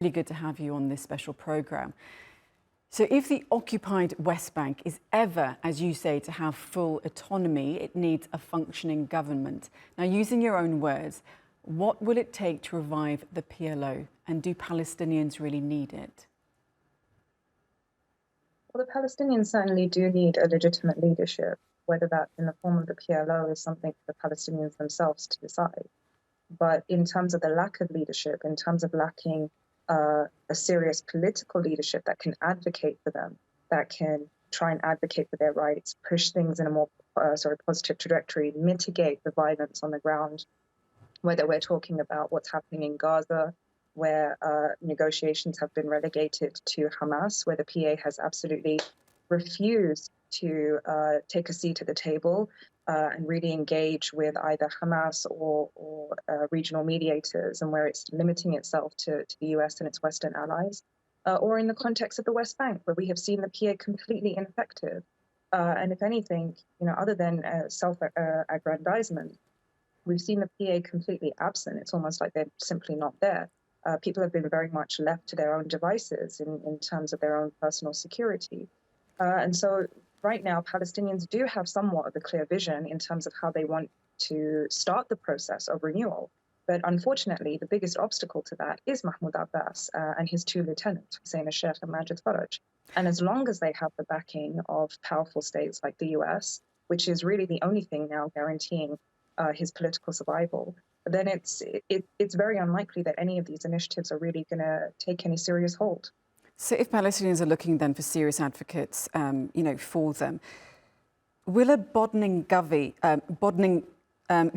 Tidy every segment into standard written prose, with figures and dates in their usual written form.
Really good to have you on this special programme. So if the occupied West Bank is ever, as you say, to have full autonomy, it needs a functioning government. Now, using your own words, what will it take to revive the PLO, and do Palestinians really need it? Well, the Palestinians certainly do need a legitimate leadership, whether that's in the form of the PLO is something for the Palestinians themselves to decide. But in terms of the lack of leadership, in terms of lacking a serious political leadership that can advocate for them, that can try and advocate for their rights, push things in a more positive trajectory, mitigate the violence on the ground, whether we're talking about what's happening in Gaza, where negotiations have been relegated to Hamas, where the PA has absolutely refused to take a seat at the table and really engage with either Hamas or regional mediators, and where it's limiting itself to the US and its Western allies, or in the context of the West Bank, where we have seen the PA completely ineffective. And if anything, other than self-aggrandizement, we've seen the PA completely absent. It's almost like they're simply not there. People have been very much left to their own devices in terms of their own personal security. And so right now, Palestinians do have somewhat of a clear vision in terms of how they want to start the process of renewal. But unfortunately, the biggest obstacle to that is Mahmoud Abbas and his two lieutenants, Hussein Sheikh and Majid Faraj. And as long as they have the backing of powerful states like the US, which is really the only thing now guaranteeing his political survival, then it's very unlikely that any of these initiatives are really going to take any serious hold. So if Palestinians are looking then for serious advocates, for them, will a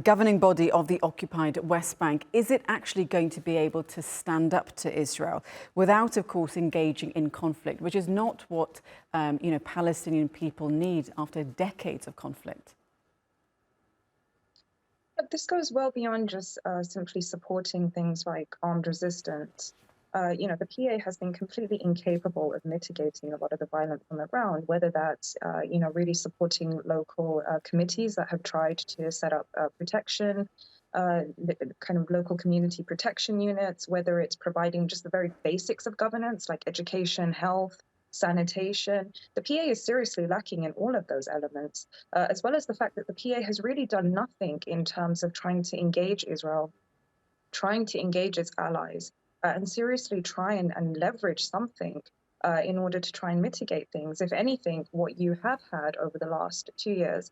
governing body of the occupied West Bank, is it actually going to be able to stand up to Israel without, of course, engaging in conflict, which is not what Palestinian people need after decades of conflict? But this goes well beyond just simply supporting things like armed resistance. The PA has been completely incapable of mitigating a lot of the violence on the ground, whether that's, really supporting local committees that have tried to set up protection, kind of local community protection units, whether it's providing just the very basics of governance like education, health, sanitation. The PA is seriously lacking in all of those elements, as well as the fact that the PA has really done nothing in terms of trying to engage Israel, trying to engage its allies, and seriously try and leverage something in order to try and mitigate things. If anything, what you have had over the last 2 years,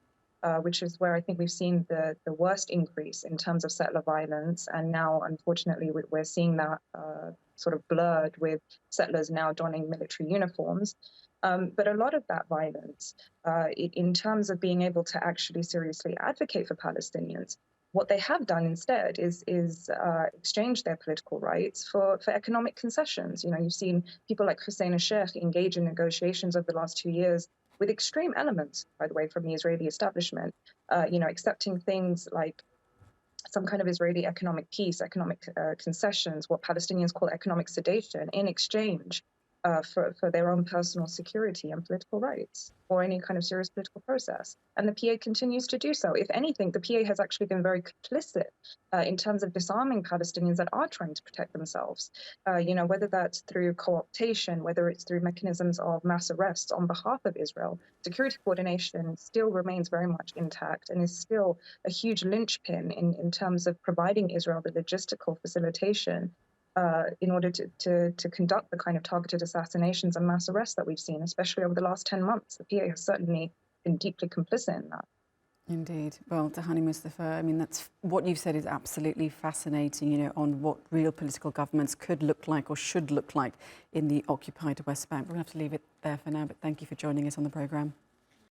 which is where I think we've seen the worst increase in terms of settler violence, and now, unfortunately, we're seeing that sort of blurred with settlers now donning military uniforms. But a lot of that violence, in terms of being able to actually seriously advocate for Palestinians, what they have done instead is exchange their political rights for economic concessions. You've seen people like Hussein Sheikh engage in negotiations over the last 2 years with extreme elements, by the way, from the Israeli establishment, accepting things like some kind of Israeli economic peace, economic concessions, what Palestinians call economic sedation, in exchange for their own personal security and political rights, or any kind of serious political process. And the PA continues to do so. If anything, the PA has actually been very complicit in terms of disarming Palestinians that are trying to protect themselves, whether that's through co-optation, whether it's through mechanisms of mass arrests on behalf of Israel. Security coordination still remains very much intact and is still a huge linchpin in terms of providing Israel the logistical facilitation in order to conduct the kind of targeted assassinations and mass arrests that we've seen, especially over the last 10 months. The PA has certainly been deeply complicit in that. Indeed. Well, Tahani Mustafa, I mean, that's what you've said is absolutely fascinating, on what real political governments could look like or should look like in the occupied West Bank. We're going to have to leave it there for now, but thank you for joining us on the programme.